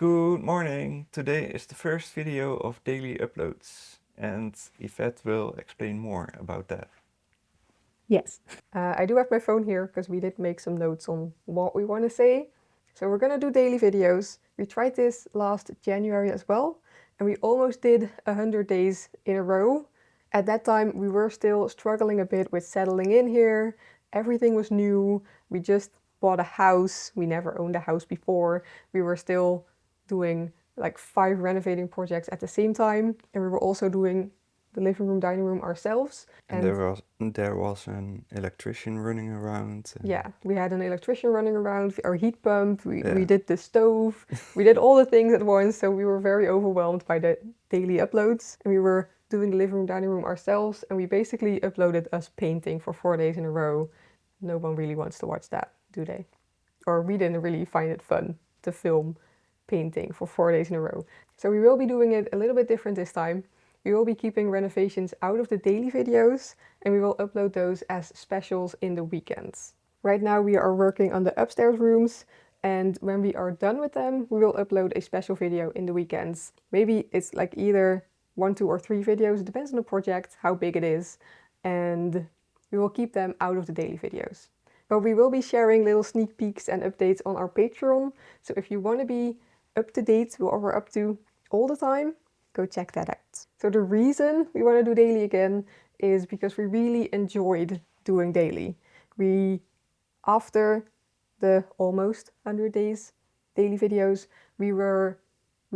Good morning! Today is the first video of daily uploads and Yvette will explain more about that. Yes. I do have my phone here because we did make some notes on what we want to say. So we're going to do daily videos. We tried this last January as well, and we almost did 100 days in a row. At that time, we were still struggling a bit with settling in here. Everything was new. We just bought a house. We never owned a house before. We were still doing like 5 renovating projects at the same time, and we were also doing the living room, dining room ourselves. And there was an electrician running around. Yeah, we had an electrician running around, our heat pump, we Yeah. did the stove, we did all the things at once, so we were very overwhelmed by the daily uploads. And we were doing the living room, dining room ourselves, and we basically uploaded us painting for 4 days in a row. No one really wants to watch that, do they? Or we didn't really find it fun to film painting for 4 days in a row. So we will be doing it a little bit different this time. We will be keeping renovations out of the daily videos, and we will upload those as specials in the weekends. Right now we are working on the upstairs rooms, and when we are done with them, we will upload a special video in the weekends. Maybe it's like either 1, 2 or 3 videos, it depends on the project, how big it is, and we will keep them out of the daily videos. But we will be sharing little sneak peeks and updates on our Patreon, so if you want to be up to date with what we're up to all the time, go check that out. So the reason we want to do daily again is because we really enjoyed doing daily. After the almost 100 days daily videos, we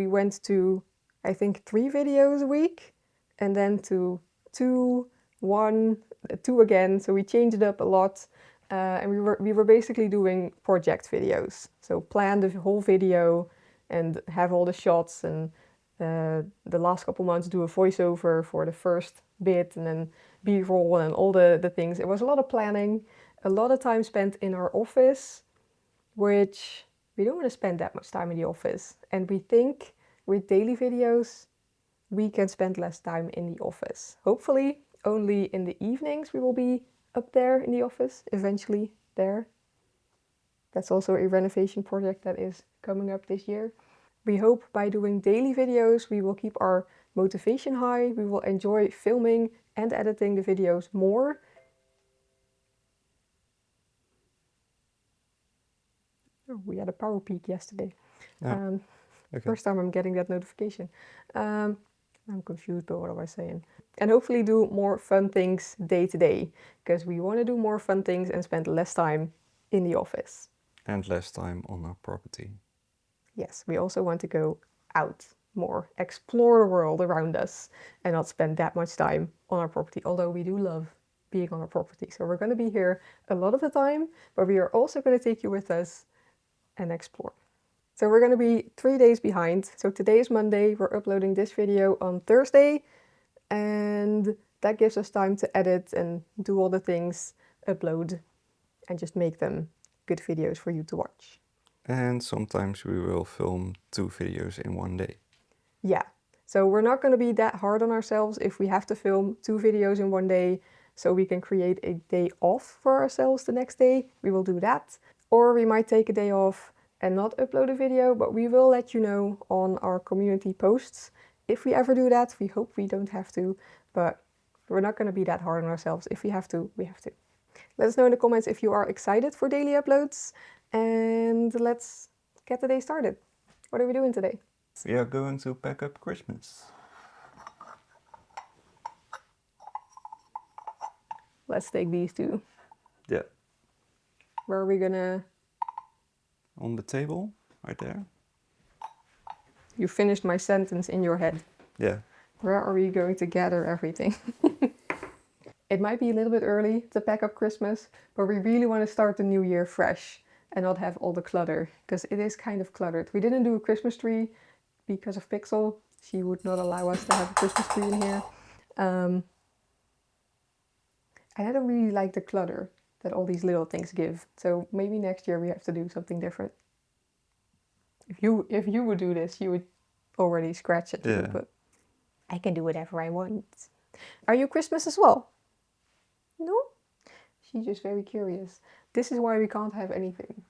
went to, I think, 3 videos a week, and then to 2, 1, 2 again. So we changed it up a lot, and we were basically doing project videos. So plan the whole video and have all the shots, and the last couple months do a voiceover for the first bit, and then B-roll and all the things. It was a lot of planning, a lot of time spent in our office, which we don't want to spend that much time in the office. And we think with daily videos, we can spend less time in the office. Hopefully, only in the evenings we will be up there in the office, eventually there. That's also a renovation project that is coming up this year. We hope by doing daily videos, we will keep our motivation high, we will enjoy filming and editing the videos more. Oh, we had a power peak yesterday. Okay. First time I'm getting that notification. I'm confused by what I was saying. And hopefully do more fun things day to day, because we want to do more fun things and spend less time in the office. And less time on our property. Yes, we also want to go out more, explore the world around us, and not spend that much time on our property, although we do love being on our property. So we're going to be here a lot of the time, but we are also going to take you with us and explore. So we're going to be 3 days behind. So today is Monday, we're uploading this video on Thursday, and that gives us time to edit and do all the things, upload, and just make them good videos for you to watch. And sometimes we will film 2 videos in one day. Yeah, so we're not going to be that hard on ourselves if we have to film 2 videos in one day, so we can create a day off for ourselves the next day. We will do that. Or we might take a day off and not upload a video, but we will let you know on our community posts if we ever do that. We hope we don't have to, but we're not going to be that hard on ourselves. If we have to, we have to. Let us know in the comments if you are excited for daily uploads, and let's get the day started. What are we doing today? We are going to pack up Christmas. Let's take these 2. Yeah. Where are we gonna... On the table, right there. You finished my sentence in your head. Yeah. Where are we going to gather everything? It might be a little bit early to pack up Christmas, but we really want to start the new year fresh and not have all the clutter, because it is kind of cluttered. We didn't do a Christmas tree because of Pixel. She would not allow us to have a Christmas tree in here. And I don't really like the clutter that all these little things give. So maybe next year we have to do something different. If you would do this, you would already scratch it. Yeah. But I can do whatever I want. Are you Christmas as well? No? She's just very curious. This is why we can't have anything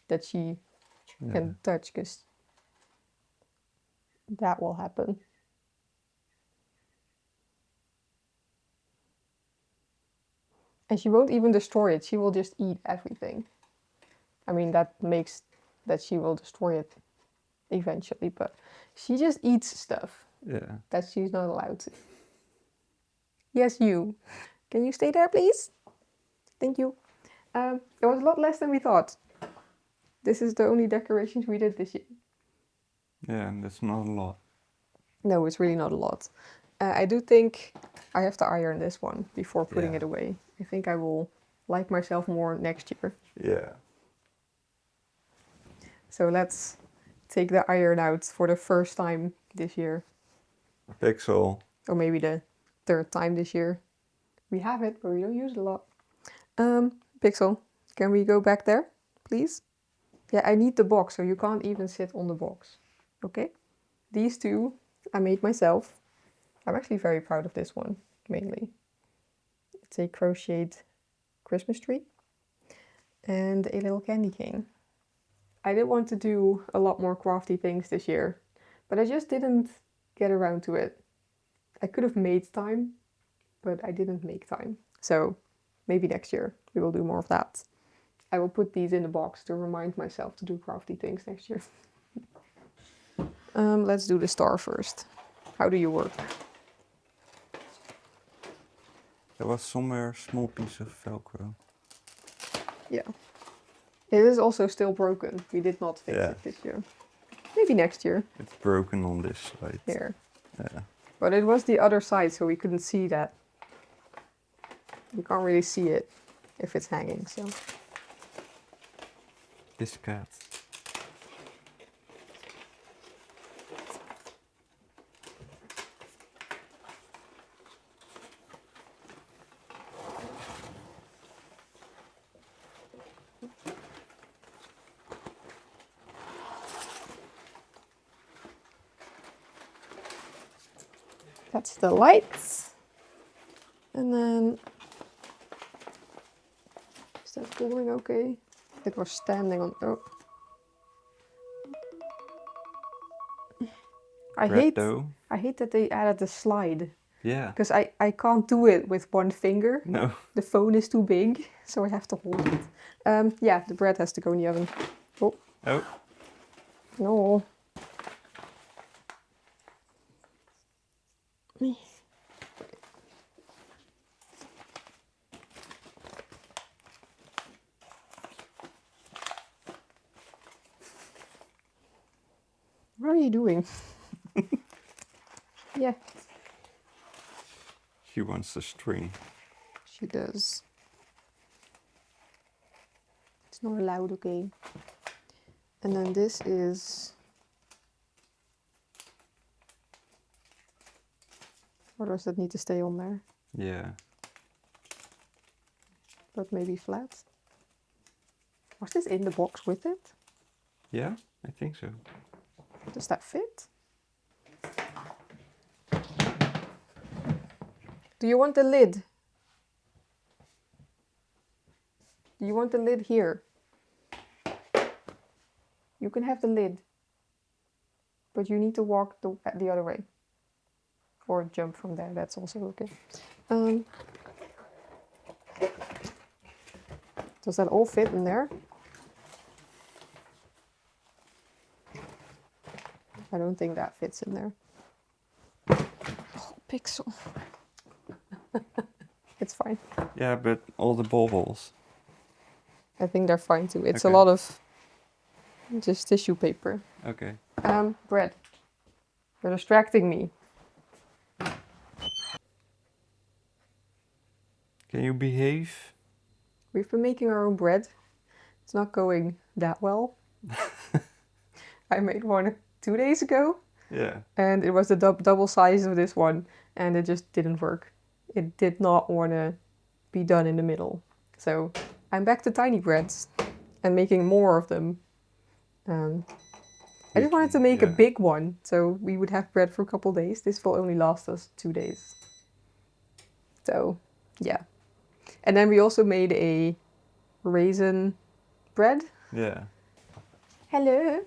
that she can touch, because that will happen. And she won't even destroy it. She will just eat everything. I mean, that makes that she will destroy it eventually, but she just eats stuff Yeah. that she's not allowed to. Yes, you. Can you stay there, please? Thank you. It was a lot less than we thought. This is the only decorations we did this year. Yeah, and that's not a lot. No, it's really not a lot. I do think I have to iron this one before putting Yeah. it away. I think I will like myself more next year. Yeah. So let's take the iron out for the first time this year. Pixel. Or maybe the third time this year. We have it, but we don't use it a lot. Pixel, can we go back there, please? Yeah, I need the box, so you can't even sit on the box. Okay? These two I made myself. I'm actually very proud of this one, mainly. It's a crocheted Christmas tree and a little candy cane. I did want to do a lot more crafty things this year, but I just didn't get around to it. I could have made time, but I didn't make time. So maybe next year we will do more of that. I will put these in the box to remind myself to do crafty things next year. Let's do the star first. How do you work? There was somewhere a small piece of Velcro. Yeah. It is also still broken. We did not fix Yeah. it this year. Maybe next year. It's broken on this side. Here. Yeah. But it was the other side, so we couldn't see that. You can't really see it if it's hanging, so. This cat. That's the lights. And then, is that going okay? It was standing on, oh. I hate that they added the slide. Yeah. Because I can't do it with one finger. No. The phone is too big, so I have to hold it. Yeah, the bread has to go in the oven. Oh. Oh. No. What are you doing? Yeah. She wants the string. She does. It's not allowed, okay. And then this is... Or does that need to stay on there? Yeah. But maybe flat? Was this in the box with it? Yeah, I think so. Does that fit? Do you want the lid? Do you want the lid here? You can have the lid. But you need to walk the other way. Or jump from there, that's also okay. Does that all fit in there? I don't think that fits in there. Oh, Pixel. It's fine. Yeah, but all the baubles. I think they're fine too. It's Okay. a lot of just tissue paper. Okay. Bread. You're distracting me. Can you behave? We've been making our own bread. It's not going that well. I made one 2 days ago. Yeah. And it was the double size of this one. And it just didn't work. It did not want to be done in the middle. So I'm back to tiny breads. And making more of them. I just wanted to make a big one. So we would have bread for a couple days. This will only last us 2 days. So, yeah. And then we also made a raisin bread. Yeah. Hello.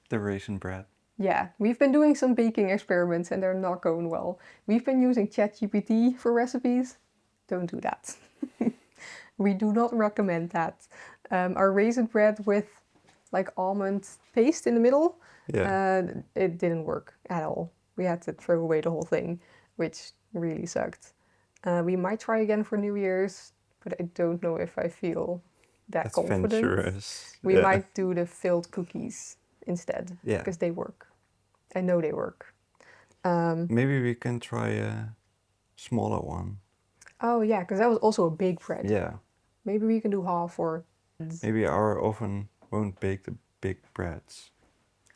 The raisin bread. Yeah, we've been doing some baking experiments and they're not going well. We've been using ChatGPT for recipes. Don't do that. We do not recommend that. Our raisin bread with like almond paste in the middle, Yeah. it didn't work at all. We had to throw away the whole thing, which really sucked. We might try again for New Year's, but I don't know if I feel that confident. Adventurous. We Yeah. might do the filled cookies instead, Yeah. because they work. I know they work. Maybe we can try a smaller one. Oh yeah, because that was also a big bread. Yeah. Maybe we can do half or... Maybe our oven won't bake the big breads.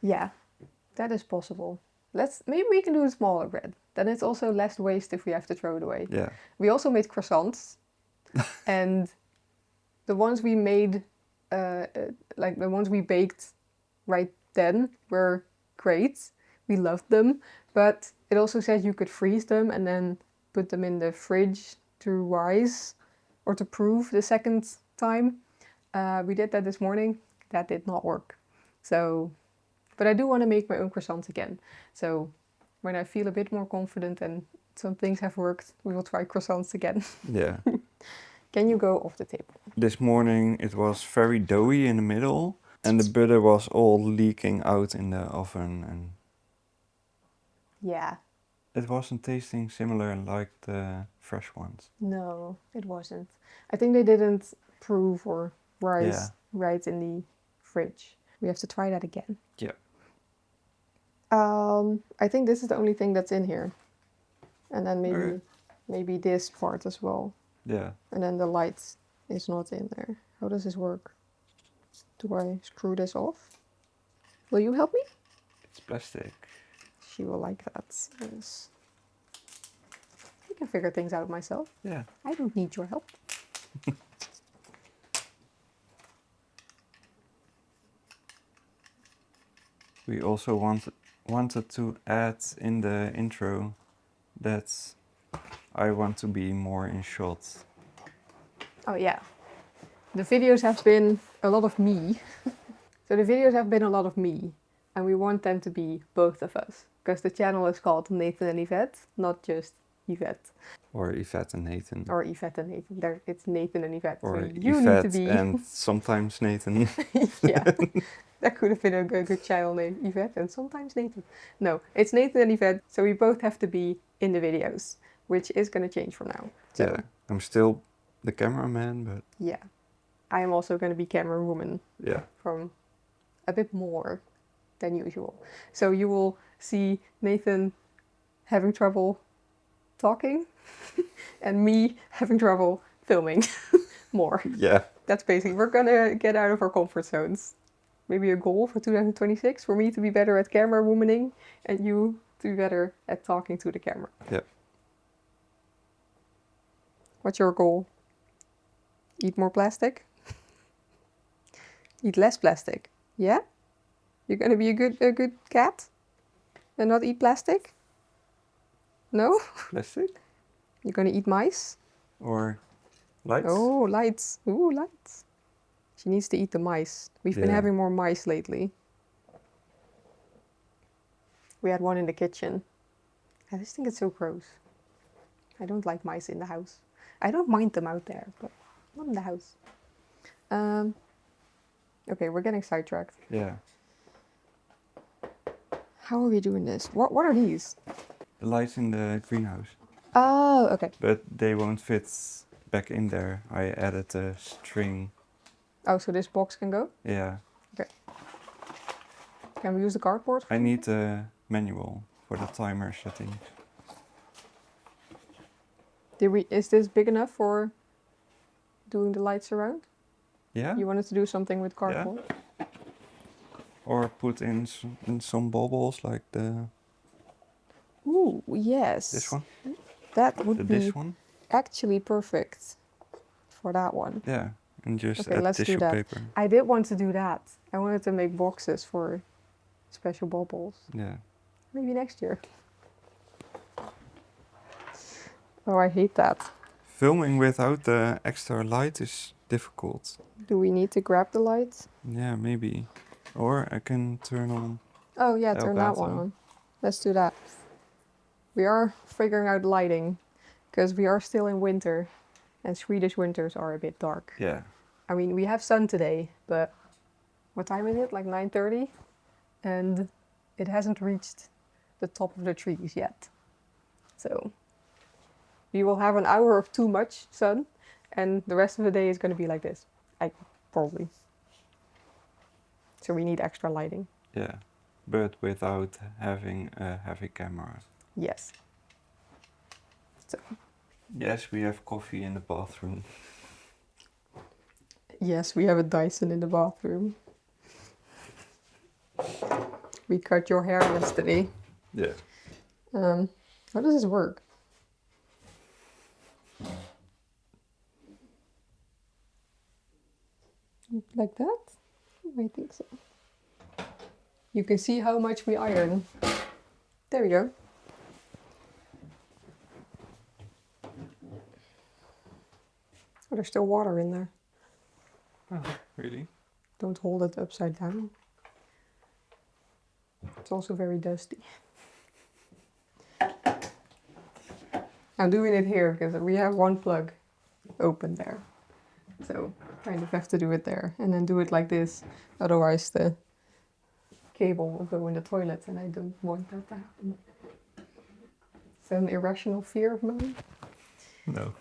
Yeah, that is possible. Maybe we can do a smaller bread. Then it's also less waste if we have to throw it away. Yeah. We also made croissants, and the ones we made, like the ones we baked right then, were great. We loved them, but it also said you could freeze them and then put them in the fridge to rise or to proof the second time. We did that this morning. That did not work. So, but I do want to make my own croissants again. So when I feel a bit more confident and some things have worked, we will try croissants again. Yeah. Can you go off the table? This morning it was very doughy in the middle and the butter was all leaking out in the oven and Yeah. it wasn't tasting similar like the fresh ones. No, it wasn't. I think they didn't proof or rise right in the fridge. We have to try that again. Yeah. I think this is the only thing that's in here. And then Okay. maybe this part as well. Yeah. And then the light is not in there. How does this work? Do I screw this off? Will you help me? It's plastic. She will like that. Yes. I can figure things out myself. Yeah. I don't need your help. We also wanted to add in the intro that I want to be more in shots. Oh yeah. The videos have been a lot of me. So the videos have been a lot of me. And we want them to be both of us. Because the channel is called Nathan and Yvette, not just Yvette. Or Yvette and Nathan. Or Yvette and Nathan. It's Nathan and Yvette. Or so you Yvette need to be... and sometimes Nathan. Yeah, that could have been a good channel name. Yvette and sometimes Nathan. No, it's Nathan and Yvette. So we both have to be in the videos, which is going to change from now. So, Yeah, I'm still the cameraman, but yeah. I am also going to be camera woman. yeah. From a bit more than usual. So you will see Nathan having trouble talking and me having trouble filming more. Yeah. That's basically, we're gonna get out of our comfort zones. Maybe a goal for 2026 for me to be better at camera womaning and you to be better at talking to the camera. Yeah. What's your goal? Eat more plastic? Eat less plastic? Yeah? You're gonna be a good cat? And not eat plastic? No? Plastic? You're gonna eat mice? Or lights? Oh, lights. Ooh, lights. She needs to eat the mice. We've been Yeah. having more mice lately. We had one in the kitchen. I just think it's so gross. I don't like mice in the house. I don't mind them out there, but not in the house. Okay, we're getting sidetracked. Yeah. How are we doing this? What are these? The lights in the greenhouse. Oh, okay. But they won't fit back in there. I added a string. Oh, so this box can go? Yeah. Can we use the cardboard? I need a manual for the timer settings. Is this big enough for doing the lights around? Yeah? You wanted to do something with cardboard? Or put in some bubbles like Ooh, yes. this one? That would be This one? actually perfect for that one. Yeah. And just Okay, add let's do tissue that. paper. I did want to do that. I wanted to make boxes for special bubbles. Yeah. Maybe next year. Oh, I hate that. Filming without the extra light is difficult. Do we need to grab the light? Yeah, maybe. Or I can turn on Oh yeah, turn that Elgato. one on. Let's do that. We are figuring out lighting because we are still in winter and Swedish winters are a bit dark. Yeah. I mean, we have sun today, but what time is it? Like 9:30? And it hasn't reached the top of the trees yet. So we will have an hour of too much sun and the rest of the day is going to be like this. Probably. So we need extra lighting. Yeah. But without having a heavy camera. Yes. So Yes, we have coffee in the bathroom. yes, we have a Dyson in the bathroom. We cut your hair yesterday. Yeah. How does this work? Like that? I think so. You can see how much we iron. There we go. Oh, there's still water in there. Oh, really? Don't hold it upside down. It's also very dusty. I'm doing it here because we have one plug open there. So kind of have to do it there and then do it like this. Otherwise the cable will go in the toilet and I don't want that to happen. Is that an irrational fear of mine? No.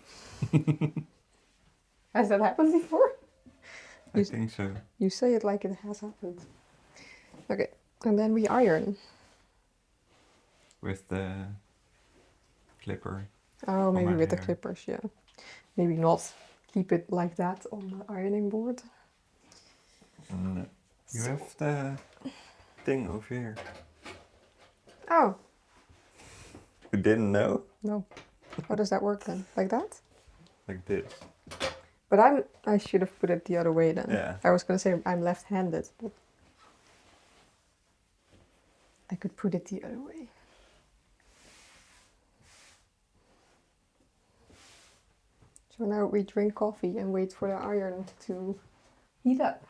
Has that happened before? I think so. You say it like it has happened. Okay, and then we iron. With the clipper. Oh, maybe my with the hair. clippers, yeah. Maybe not keep it like that on the ironing board. No. You have the thing over here. Oh, You didn't know? no. How does that work then? Like that? Like this. But I should have put it the other way then. Yeah. I was gonna say I'm left-handed, but I could put it the other way. So now we drink coffee and wait for the iron to heat up.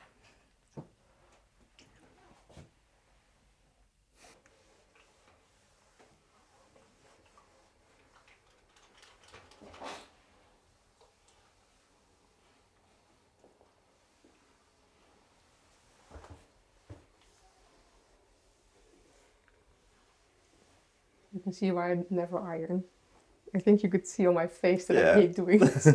You can see why I never iron. I think you could see on my face that I hate doing this.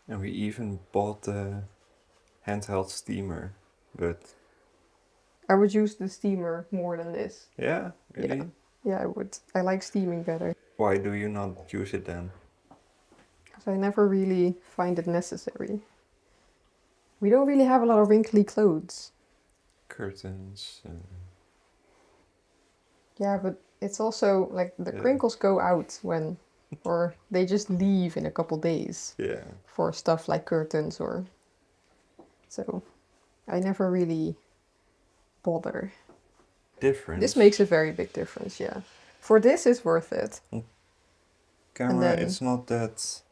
And we even bought the handheld steamer, but... I would use the steamer more than this. Yeah, really? Yeah, I would. I like steaming better. Why do you not use it then? Because I never really find it necessary. We don't really have a lot of wrinkly clothes. Curtains. Yeah, but it's also like the crinkles go out when, or they just leave in a couple days. Yeah. For stuff like curtains or. So, I never really bother. Difference. This makes a very big difference, yeah. For this, it's worth it. Camera, then- it's not that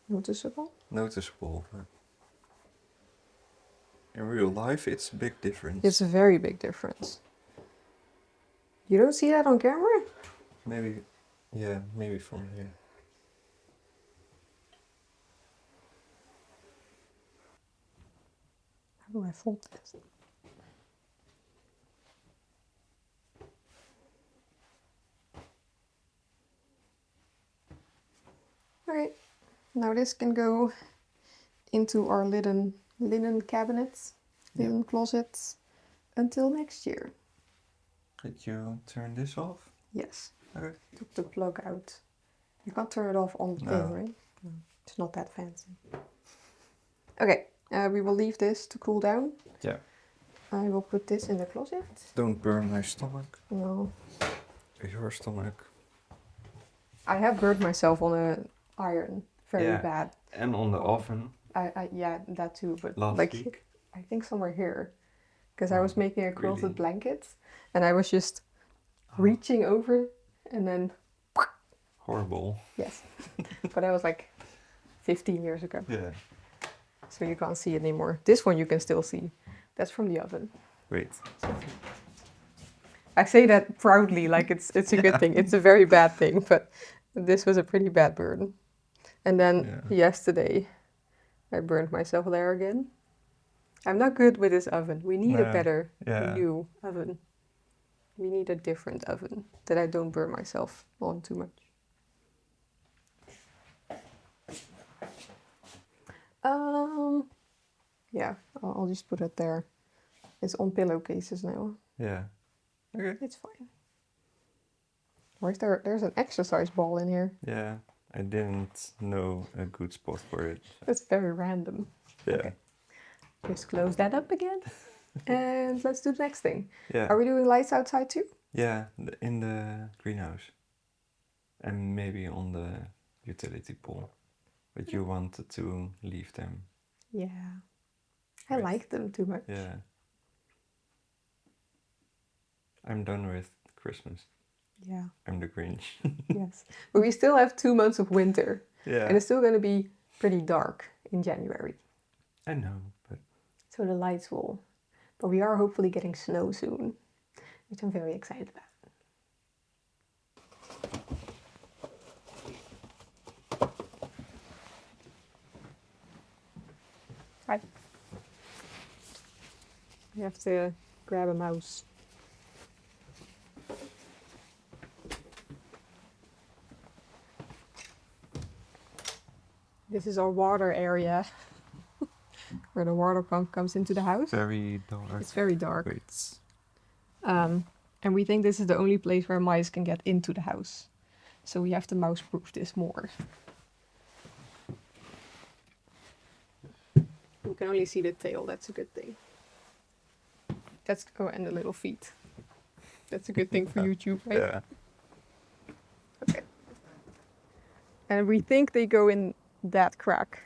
Noticeable? noticeable. But in real life, it's a big difference. It's a very big difference. You don't see that on camera? Maybe, yeah, maybe from here. How do I fold this? Alright, now this can go into our linen cabinets, linen closets until next year. Did you turn this off? Yes, Okay. took the plug out. You can't turn it off on the No. thing, right? No, it's not that fancy. Okay, we will leave this to cool down. Yeah. I will put this in the closet. Don't burn my stomach. No. Your stomach. I have burned myself on an iron very bad. And on the oven. I yeah, that too, but Last like week. I think somewhere here. Because I was making a quilted really? blanket and I was just reaching over and then Horrible. yes. But that was like 15 years ago. Yeah. So you can't see it anymore. This one you can still see. That's from the oven. Wait. I say that proudly, like it's a good thing. It's a very bad thing, but this was a pretty bad burn. And then yesterday, I burned myself there again. I'm not good with this oven. We need a better new oven. We need a different oven that I don't burn myself on too much. Yeah, I'll just put it there. It's on pillowcases now. Yeah. Okay. It's fine. Why is there's an exercise ball in here? Yeah. I didn't know a good spot for it. That's very random. Yeah. Okay. Just close that up again. And let's do the next thing. Yeah. Are we doing lights outside too? Yeah, in the greenhouse. And maybe on the utility pole. But you wanted to leave them. Yeah. I like them too much. Yeah. I'm done with Christmas. Yeah. I'm the Grinch. Yes. But we still have 2 months of winter. Yeah. And it's still going to be pretty dark in January. I know, but... So the lights will... But we are hopefully getting snow soon, which I'm very excited about. Hi. You have to grab a mouse. This is our water area, where the water pump comes into the house. Very dark. It's very dark. Wait. And we think this is the only place where mice can get into the house. So we have to mouse-proof this more. You can only see the tail, that's a good thing. That's, oh, and the little feet. That's a good thing for YouTube, right? Yeah. Okay. And we think they go in that crack.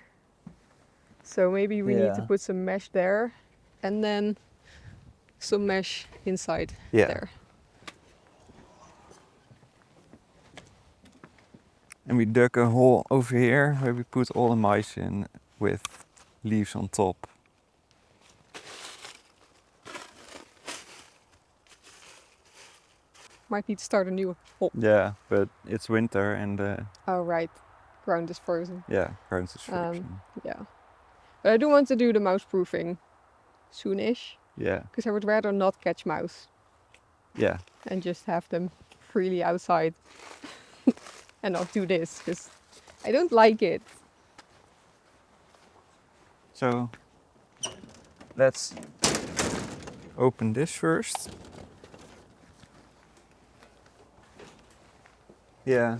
So maybe we need to put some mesh there and then some mesh inside there. And we dug a hole over here where we put all the mice in with leaves on top. Might need to start a new hole. Yeah, but it's winter and oh right, ground is frozen. Yeah, ground is frozen. Yeah, but I do want to do the mouse proofing soonish. Yeah. Because I would rather not catch mouse. Yeah. And just have them freely outside and not do this because I don't like it. So let's open this first. Yeah,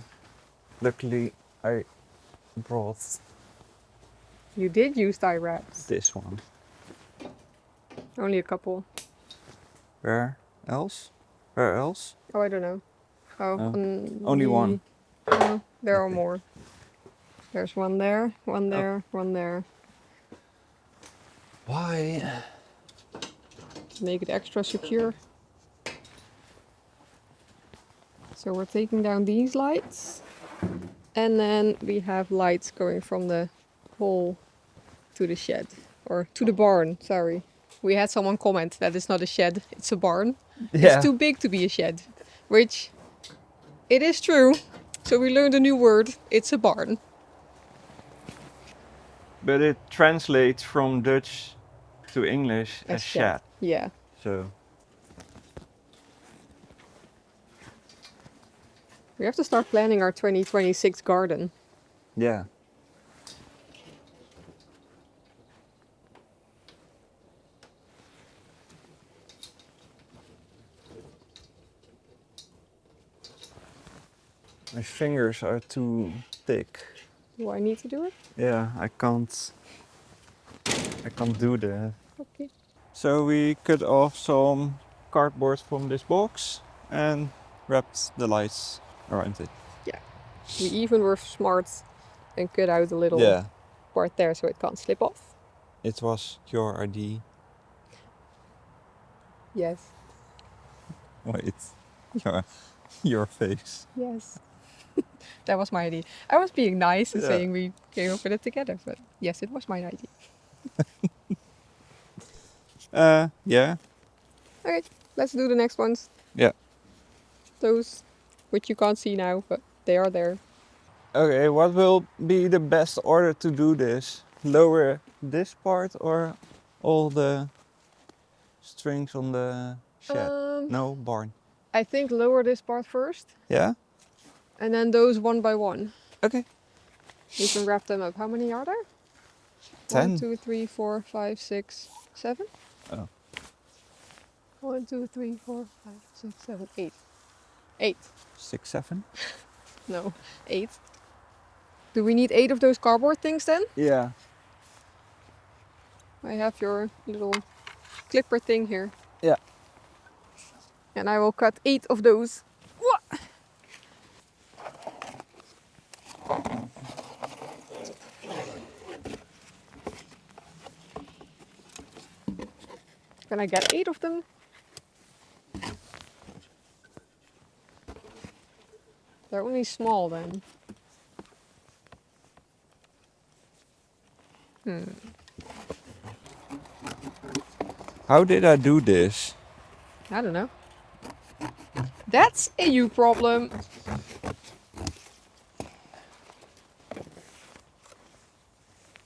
luckily I brought... You did use tie wraps. This one. Only a couple. Where else? Where else? Oh, I don't know. Oh, only one. No, there are more. There's one there, one there, one there. Why? To make it extra secure. So we're taking down these lights. And then we have lights going from the hole to the shed. Or to the barn, sorry. We had someone comment that it's not a shed, it's a barn. Yeah. It's too big to be a shed. Which, it is true. So we learned a new word, it's a barn. But it translates from Dutch to English as shed. Yeah. So... We have to start planning our 2026 garden. Yeah. My fingers are too thick. Do I need to do it? Yeah, I can't do that. Okay. So we cut off some cardboard from this box and wrapped the lights around it. Yeah. We even were smart and cut out a little part there so it can't slip off. It was your idea. Yes. Wait. Your face. Yes. That was my idea. I was being nice and Yeah. saying we came up with it together, but yes, it was my idea. Yeah. Okay, let's do the next ones. Yeah. Those which you can't see now, but they are there. Okay, what will be the best order to do this? Lower this part or all the strings on the shed? No, barn. I think lower this part first, Yeah? and then those one by one. Okay. We can wrap them up. How many are there? 1, 10. 2, 3, 4, 5, 6, 7. Oh. 1, 2, 3, 4, 5, 6, 7, 8. 8. 6, 7? No, 8. Do we need 8 of those cardboard things then? Yeah. I have your little clipper thing here. Yeah. And I will cut 8 of those. Can I get 8 of them? They're only small then. How did I do this? I don't know. That's a you problem.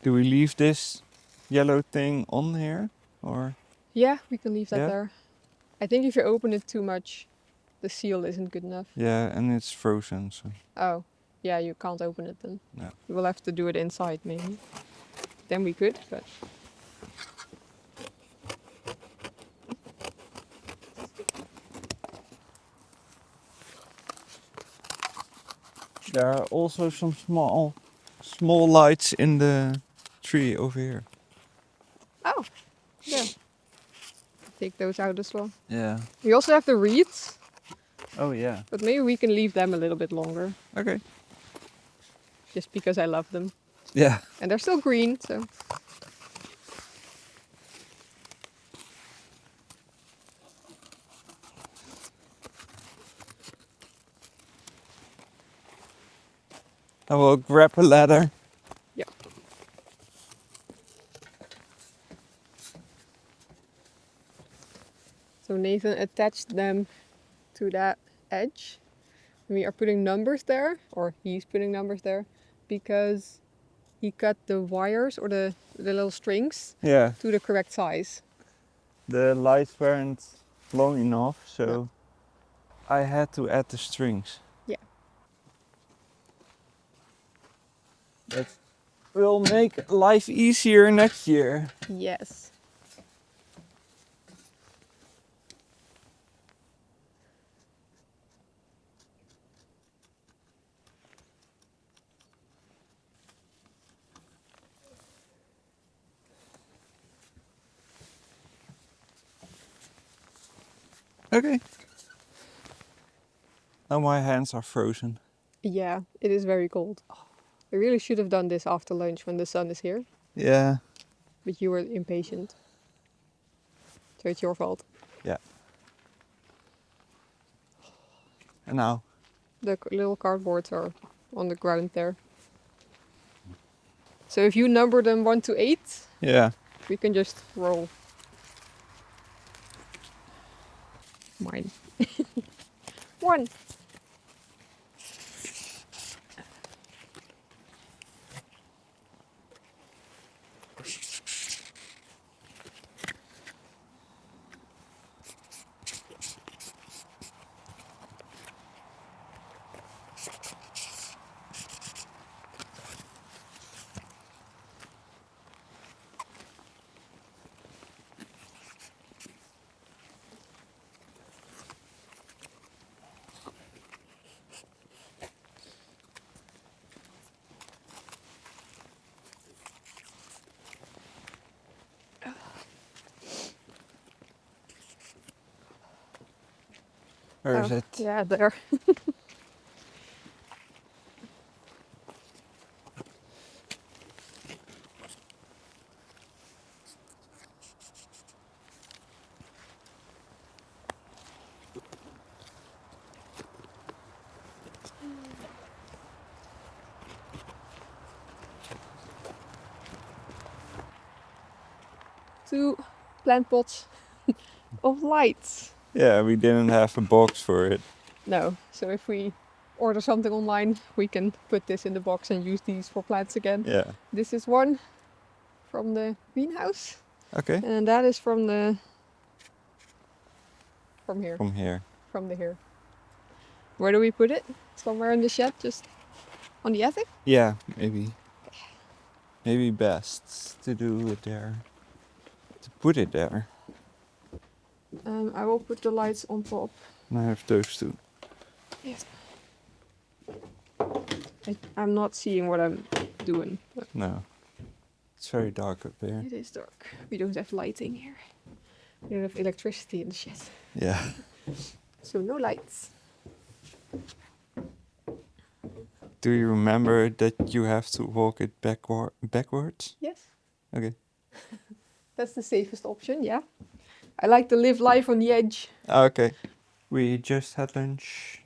Do we leave this yellow thing on here? Or Yeah, we can leave that yeah? there. I think if you open it too much, the seal isn't good enough. Yeah, and it's frozen, so Oh, yeah, you can't open it then. no. We will have to do it inside maybe. Then we could, but There are also some small lights in the tree over here. oh, yeah. Take those out as well. Yeah. We also have the wreaths, Oh yeah. but maybe we can leave them a little bit longer, Okay. just because I love them. Yeah. And they're still green, so. I will grab a ladder. Yeah. So Nathan attached them to that edge. We are putting numbers there, or he's putting numbers there, because he cut the wires or the little strings Yeah. to the correct size. The lights weren't long enough, so No. I had to add the strings. Yeah. That will make life easier next year. Yes. Okay. Now my hands are frozen. Yeah, it is very cold. I really should have done this after lunch when the sun is here, Yeah. but you were impatient. So it's your fault. Yeah. And now? The little cardboards are on the ground there. So if you number them 1 to 8, Yeah. we can just roll. Mine. 1. Where is it? Yeah, there. Two plant pots of lights. Yeah, we didn't have a box for it. No, so if we order something online, we can put this in the box and use these for plants again. Yeah. This is one from the greenhouse. Okay. And that is from here. From here. From the here. Where do we put it? Somewhere in the shed, just on the attic? Yeah, maybe. Maybe best to do it there. To put it there. I will put the lights on top. And I have those two. Yes. I'm not seeing what I'm doing. No. It's very dark up there. It is dark. We don't have lighting here. We don't have electricity in the shed. Yeah. So no lights. Do you remember that you have to walk it backwards? Yes. Okay. That's the safest option, yeah. I like to live life on the edge. Okay. We just had lunch.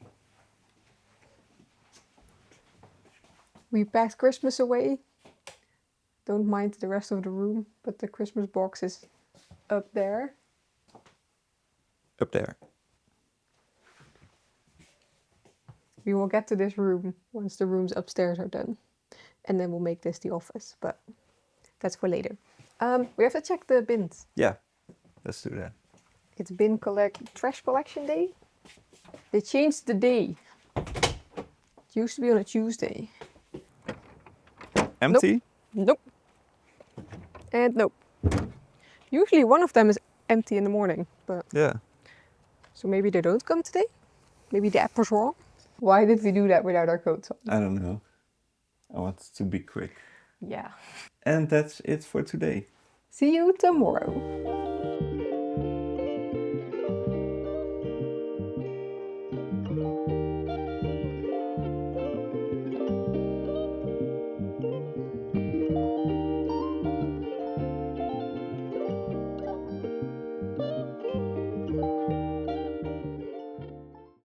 We packed Christmas away. Don't mind the rest of the room, but the Christmas box is up there. Up there. We will get to this room once the rooms upstairs are done. And then we'll make this the office, but that's for later. We have to check the bins. Yeah. Let's do that. It's trash collection day. They changed the day. It used to be on a Tuesday. Empty? Nope. And nope. Usually one of them is empty in the morning, but Yeah. so maybe they don't come today? Maybe the app was wrong? Why did we do that without our coats on? I don't know. I want to be quick. Yeah. And that's it for today. See you tomorrow.